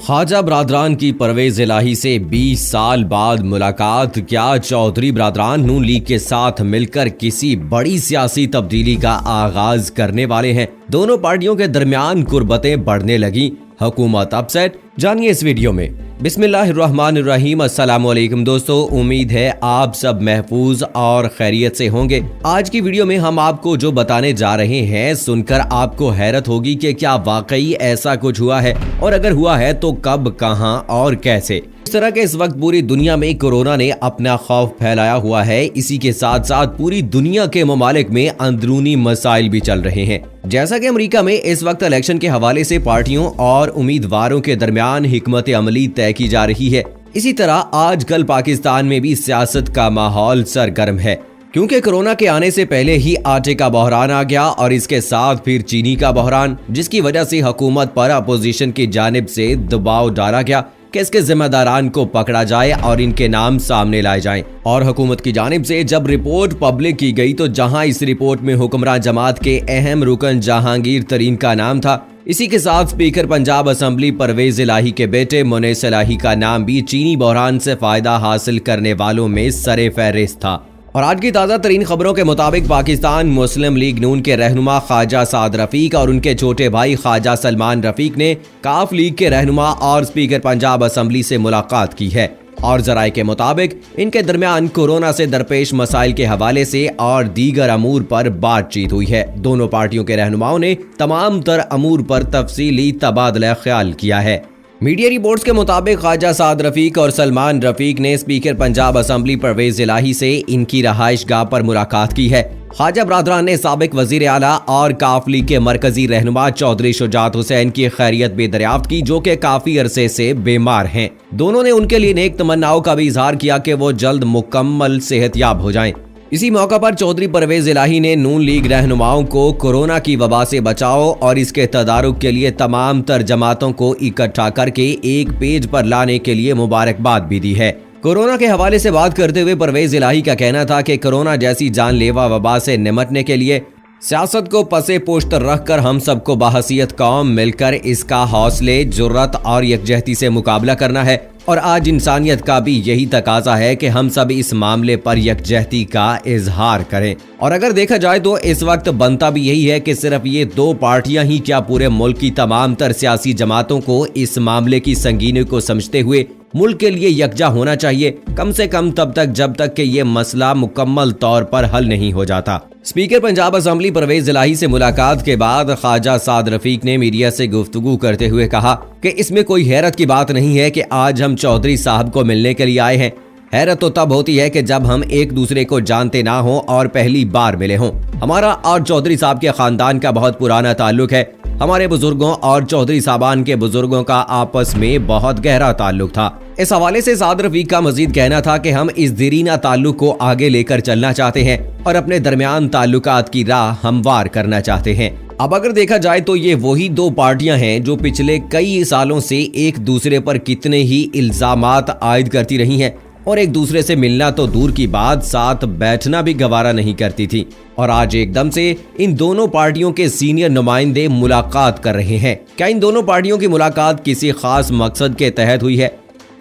ख्वाजा बरादरान की परवेज इलाही से 20 साल बाद मुलाकात। क्या चौधरी बरादरान नून लीग के साथ मिलकर किसी बड़ी सियासी तब्दीली का आगाज करने वाले हैं? दोनों पार्टियों के दरमियान कुर्बतें बढ़ने लगी, हुकूमत अपसेट। जानिए इस वीडियो में। बिस्मिल्लाहिर्रहमानिर्रहीम। अस्सलामुअलैकुम दोस्तों, उम्मीद है आप सब महफूज और खैरियत से होंगे। आज की वीडियो में हम आपको जो बताने जा रहे हैं सुनकर आपको हैरत होगी कि क्या वाकई ऐसा कुछ हुआ है, और अगर हुआ है तो कब, कहां और कैसे। इस तरह के इस वक्त पूरी दुनिया में कोरोना ने अपना खौफ फैलाया हुआ है। इसी के साथ साथ पूरी दुनिया के ममालिक में अंदरूनी मसाइल भी चल रहे हैं। जैसा कि अमेरिका में इस वक्त इलेक्शन के हवाले से पार्टियों और उम्मीदवारों के दरमियान हिकमत अमली तय की जा रही है, इसी तरह आजकल पाकिस्तान में भी सियासत का माहौल सरगर्म है। क्योंकि कोरोना के आने से पहले ही आटे का बहरान आ गया और इसके साथ फिर चीनी का बहरान, जिसकी वजह से हुकूमत पर अपोजिशन की जानिब से दबाव डाला गया कि इसके जिम्मेदारान को पकड़ा जाए और इनके नाम सामने लाए जाएं। और हुकूमत की जानिब से जब रिपोर्ट पब्लिक की गई तो जहां इस रिपोर्ट में हुक्मरान जमात के अहम रुकन जहांगीर तरीन का नाम था, इसी के साथ स्पीकर पंजाब असम्बली परवेज इलाही के बेटे मुनीस इलाही का नाम भी चीनी बहरान से फायदा हासिल करने वालों में सरे फहरिस्त था। और आज की ताज़ा तरीन खबरों के मुताबिक पाकिस्तान मुस्लिम लीग नून के रहनुमा ख्वाजा साद रफीक और उनके छोटे भाई ख्वाजा सलमान रफीक ने काफ लीग के रहनुमा और स्पीकर पंजाब असम्बली से मुलाकात की है। और जराये के मुताबिक इनके दरमियान कोरोना से दरपेश मसाइल के हवाले से और दीगर अमूर पर बातचीत हुई है। दोनों पार्टियों के रहनुमाओं ने तमाम तर अमूर पर तफसीली तबादला ख्याल किया है। मीडिया रिपोर्ट्स के मुताबिक ख्वाजा साद रफीक और सलमान रफीक ने स्पीकर पंजाब असम्बली परवेज इलाही से इनकी रहाइश गाह पर मुलाकात की है। ख्वाजा बरादरान ने साबिक वजीर आला और काफ लीग के मरकजी रहनुमा चौधरी शुजात हुसैन की खैरियत भी दरियाफ्त की, जो कि काफी अरसे से बीमार हैं। दोनों ने उनके लिए नेक तमन्नाओं का भी इजहार किया कि वो जल्द मुकम्मल सेहतयाब हो जाएं। इसी मौका पर चौधरी परवेज इलाही ने नून लीग रहनुमाओं को कोरोना की वबा से बचाव और इसके तदारुक के लिए तमाम तर जमातों को इकट्ठा करके एक पेज पर लाने के लिए मुबारकबाद भी दी है। कोरोना के हवाले से बात करते हुए परवेज इलाही का कहना था कि कोरोना जैसी जानलेवा वबा से निमटने के लिए सियासत को पसे पोश्त रखकर हम सबको बाहसियत कौम मिलकर इसका हौसले, जुर्रत और यकजहती से मुकाबला करना है। और आज इंसानियत का भी यही तकाजा है कि हम सब इस मामले पर यकजहती का इजहार करें। और अगर देखा जाए तो इस वक्त बनता भी यही है कि सिर्फ ये दो पार्टियां ही क्या, पूरे मुल्क की तमाम तर सियासी जमातों को इस मामले की संगीनी को समझते हुए मुल्क के लिए यकजा होना चाहिए, कम से कम तब तक जब तक कि ये मसला मुकम्मल तौर पर हल नहीं हो जाता। स्पीकर पंजाब असम्बली परवेज इलाही से मुलाकात के बाद ख्वाजा साद रफीक ने मीडिया से गुफ्तगू करते हुए कहा कि इसमें कोई हैरत की बात नहीं है कि आज हम चौधरी साहब को मिलने के लिए आए हैं। हैरत तो तब होती है कि जब हम एक दूसरे को जानते ना हो और पहली बार मिले हों। हमारा और चौधरी साहब के खानदान का बहुत पुराना ताल्लुक है। हमारे बुजुर्गों और चौधरी साहबान के बुजुर्गों का आपस में बहुत गहरा ताल्लुक था। इस हवाले से साद रफीक का मजीद कहना था कि हम इस दीरीना ताल्लुक को आगे लेकर चलना चाहते हैं और अपने दरमियान ताल्लुकात की राह हमवार करना चाहते हैं। अब अगर देखा जाए तो ये वही दो पार्टियां हैं जो पिछले कई सालों से एक दूसरे पर कितने ही इल्जामात आयद करती रही हैं और एक दूसरे से मिलना तो दूर की बात, साथ बैठना भी गवारा नहीं करती थी। और आज एकदम से इन दोनों पार्टियों के सीनियर नुमाइंदे मुलाकात कर रहे हैं। क्या इन दोनों पार्टियों की मुलाकात किसी खास मकसद के तहत हुई है?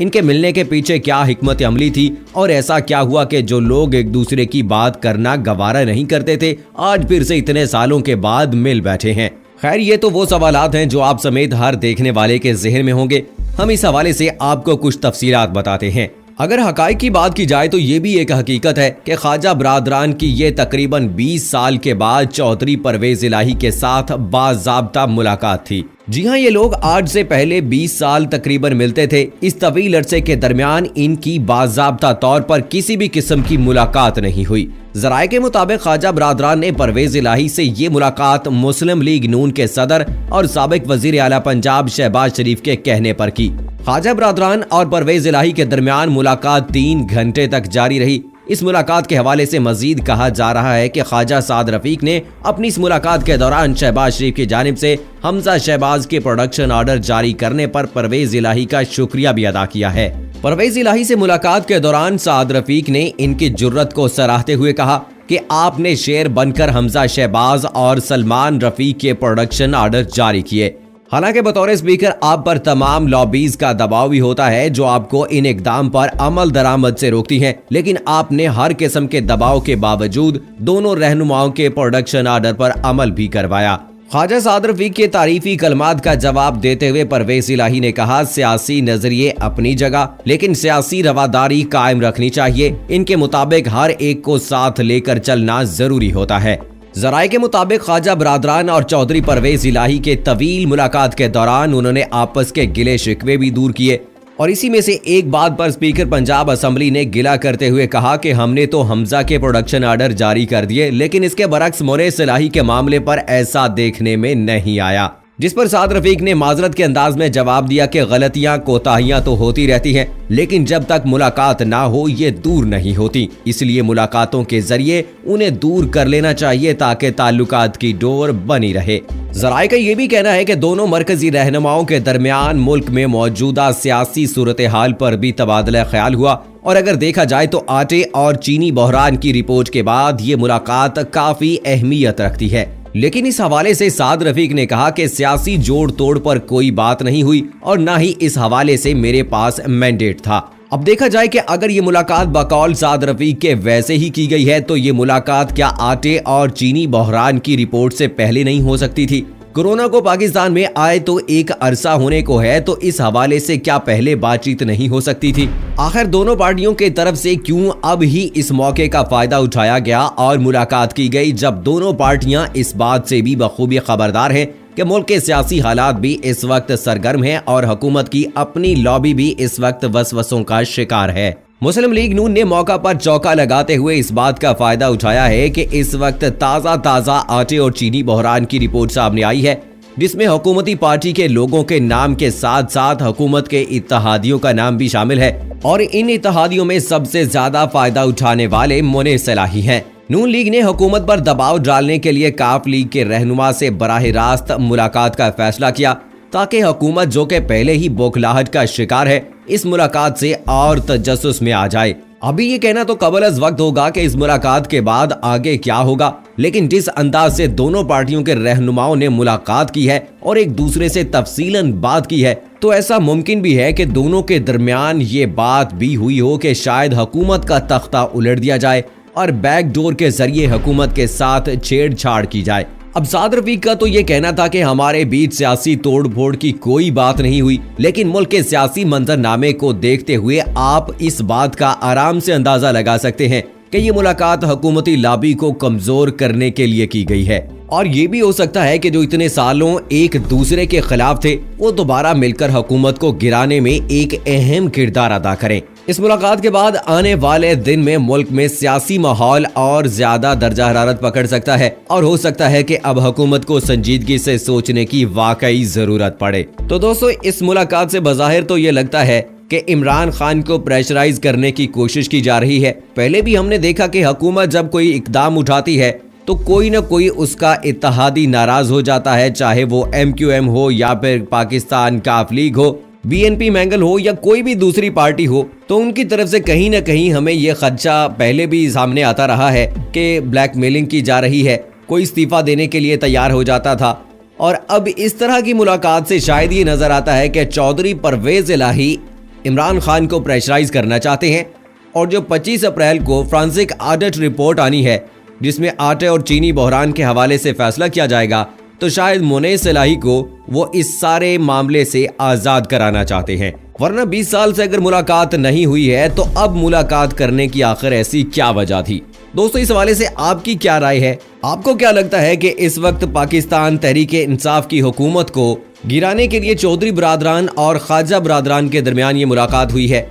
इनके मिलने के पीछे क्या हिकमत अमली थी और ऐसा क्या हुआ कि जो लोग एक दूसरे की बात करना गवारा नहीं करते थे, आज फिर से इतने सालों के बाद मिल बैठे हैं? खैर, ये तो वो सवालात हैं जो आप समेत हर देखने वाले के जहन में होंगे। हम इस हवाले से आपको कुछ तफसीलात बताते हैं। अगर हकाइक की बात की जाए तो ये भी एक हकीकत है कि ख्वाजा बरादरान की ये तकरीबन 20 साल के बाद चौधरी परवेज इलाही के साथ बाज़ाब्ता मुलाकात थी। जी हाँ, ये लोग आज से पहले 20 साल तकरीबन मिलते थे। इस तवील अरसे के दरमियान इनकी बाज़ाब्ता तौर पर किसी भी किस्म की मुलाकात नहीं हुई। जराये के मुताबिक ख्वाजा बरादरान ने परवेज इलाही से ये मुलाकात मुस्लिम लीग नून के सदर और साबिक वजीर आला पंजाब शहबाज शरीफ के कहने पर की। ख्वाजा बरादरान और परवेज इलाही के दरमियान मुलाकात 3 घंटे तक जारी रही। इस मुलाकात के हवाले से मजीद कहा जा रहा है कि ख्वाजा साद रफीक ने अपनी इस मुलाकात के दौरान शहबाज शरीफ की जानिब से हमजा शहबाज के प्रोडक्शन ऑर्डर जारी करने पर परवेज इलाही का शुक्रिया भी अदा किया है। परवेज इलाही से मुलाकात के दौरान साद रफीक ने इनकी जुर्रत को सराहते हुए कहा कि आपने शेर बनकर हमजा शहबाज और सलमान रफीक के प्रोडक्शन ऑर्डर जारी किए। हालांकि बतौर स्पीकर आप पर तमाम लॉबीज का दबाव भी होता है जो आपको इन इकदाम पर अमल दरामद से रोकती हैं, लेकिन आपने हर किस्म के दबाव के बावजूद दोनों रहनुमाओं के प्रोडक्शन ऑर्डर पर अमल भी करवाया। ख्वाजा साद रफीक के तारीफी कलमात का जवाब देते हुए परवेज इलाही ने कहा, सियासी नजरिए अपनी जगह, लेकिन सियासी रवादारी कायम रखनी चाहिए। इनके मुताबिक हर एक को साथ लेकर चलना जरूरी होता है। जराये के मुताबिक ख्वाजा बरादरान और चौधरी परवेज इलाही के तवील मुलाकात के दौरान उन्होंने आपस के गिले शिकवे भी दूर किए और इसी में से एक बात पर स्पीकर पंजाब असेंबली ने गिला करते हुए कहा कि हमने तो हमजा के प्रोडक्शन ऑर्डर जारी कर दिए, लेकिन इसके बरक्स मोनेस इलाही के मामले पर ऐसा देखने में नहीं आया। जिस पर साद रफीक ने माजरत के अंदाज में जवाब दिया कि गलतियां कोताहियां तो होती रहती हैं, लेकिन जब तक मुलाकात ना हो ये दूर नहीं होती, इसलिए मुलाकातों के जरिए उन्हें दूर कर लेना चाहिए ताकि ताल्लुकात की डोर बनी रहे। जराये का ये भी कहना है कि दोनों मरकजी रहनुमाओं के दरमियान मुल्क में मौजूदा सियासी सूरत हाल पर भी तबादला ख्याल हुआ और अगर देखा जाए तो आटे और चीनी बहरान की रिपोर्ट के बाद ये मुलाकात काफी अहमियत रखती है। लेकिन इस हवाले से साद रफीक ने कहा कि सियासी जोड़ तोड़ पर कोई बात नहीं हुई और ना ही इस हवाले से मेरे पास मैंडेट था। अब देखा जाए कि अगर ये मुलाकात बकौल साद रफीक के वैसे ही की गई है तो ये मुलाकात क्या आटे और चीनी बहरान की रिपोर्ट से पहले नहीं हो सकती थी? कोरोना को पाकिस्तान में आए तो एक अरसा होने को है, तो इस हवाले से क्या पहले बातचीत नहीं हो सकती थी? आखिर दोनों पार्टियों के तरफ से क्यों अब ही इस मौके का फायदा उठाया गया और मुलाकात की गई, जब दोनों पार्टियां इस बात से भी बखूबी खबरदार हैं कि मुल्क के सियासी हालात भी इस वक्त सरगर्म हैं और हुकूमत की अपनी लॉबी भी इस वक्त वसवसों का शिकार है। मुस्लिम लीग नून ने मौका पर चौका लगाते हुए इस बात का फायदा उठाया है कि इस वक्त ताज़ा आटे और चीनी बहरान की रिपोर्ट सामने आई है, जिसमें हुकूमती पार्टी के लोगों के नाम के साथ साथ हुकूमत के इत्तेहादियों का नाम भी शामिल है और इन इत्तेहादियों में सबसे ज्यादा फायदा उठाने वाले मोनेस इलाही हैं। नून लीग ने हुकूमत पर दबाव डालने के लिए काफ लीग के रहनुमा से बराह रास्त मुलाकात का फैसला किया ताकि हुकूमत, जो कि पहले ही बौखलाहट का शिकार है, इस मुलाकात से और तजस्सुस में आ जाए। अभी ये कहना तो कबल अज़ वक्त होगा कि इस मुलाकात के बाद आगे क्या होगा, लेकिन जिस अंदाज से दोनों पार्टियों के रहनुमाओं ने मुलाकात की है और एक दूसरे से तफसीलन बात की है, तो ऐसा मुमकिन भी है कि दोनों के दरमियान ये बात भी हुई हो कि शायद हुकूमत का तख्ता उलट दिया जाए और बैकडोर के जरिए हुकूमत के साथ छेड़छाड़ की जाए। अब साद रफीक का तो ये कहना था कि हमारे बीच सियासी तोड़ फोड़ की कोई बात नहीं हुई, लेकिन मुल्क के सियासी मंजरनामे को देखते हुए आप इस बात का आराम से अंदाजा लगा सकते हैं कि ये मुलाकात हुकूमती लॉबी को कमजोर करने के लिए की गई है और ये भी हो सकता है कि जो इतने सालों एक दूसरे के खिलाफ थे वो दोबारा मिलकर हुकूमत को गिराने में एक अहम किरदार अदा करें। इस मुलाकात के बाद आने वाले दिन में मुल्क में सियासी माहौल और ज्यादा दर्जा हरारत पकड़ सकता है और हो सकता है कि अब हुकूमत को संजीदगी से सोचने की वाकई जरूरत पड़े। तो दोस्तों, इस मुलाकात से बज़ाहिर तो ये लगता है कि इमरान खान को प्रेशराइज करने की कोशिश की जा रही है। पहले भी हमने देखा कि हुकूमत जब कोई इकदाम उठाती है तो कोई न कोई उसका इत्तेहादी नाराज हो जाता है, चाहे वो MQM हो या फिर पाकिस्तान काफ लीग हो, BNP मैंगल हो या कोई भी दूसरी पार्टी हो, तो उनकी तरफ से कहीं न कहीं हमें ये खदशा पहले भी सामने आता रहा है कि ब्लैकमेलिंग की जा रही है। कोई इस्तीफा देने के लिए तैयार हो जाता था और अब इस तरह की मुलाकात से शायद ये नजर आता है कि चौधरी परवेज इलाही इमरान खान को प्रेशराइज करना चाहते हैं और जो 25 अप्रैल को फ्रांसिक ऑडिट रिपोर्ट आनी है जिसमें आटे और चीनी बहरान के हवाले से फैसला किया जाएगा, तो शायद मोनेस इलाही को वो इस सारे मामले से आजाद कराना चाहते हैं। वरना 20 साल से अगर मुलाकात नहीं हुई है तो अब मुलाकात करने की आखिर ऐसी क्या वजह थी? दोस्तों, इस हवाले से आपकी क्या राय है? आपको क्या लगता है कि इस वक्त पाकिस्तान तहरीक इंसाफ की हुकूमत को गिराने के लिए चौधरी बरादरान और ख्वाजा बरादरान के दरमियान ये मुलाकात हुई है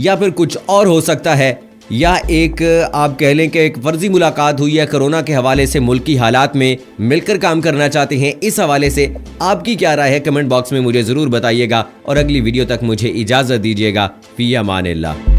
या फिर कुछ और हो सकता है, या एक आप कह लें कि एक फर्जी मुलाकात हुई है कोरोना के हवाले से मुल्की हालात में मिलकर काम करना चाहते हैं? इस हवाले से आपकी क्या राय है? कमेंट बॉक्स में मुझे ज़रूर बताइएगा और अगली वीडियो तक मुझे इजाज़त दीजिएगा। फ़ी अमानिल्लाह।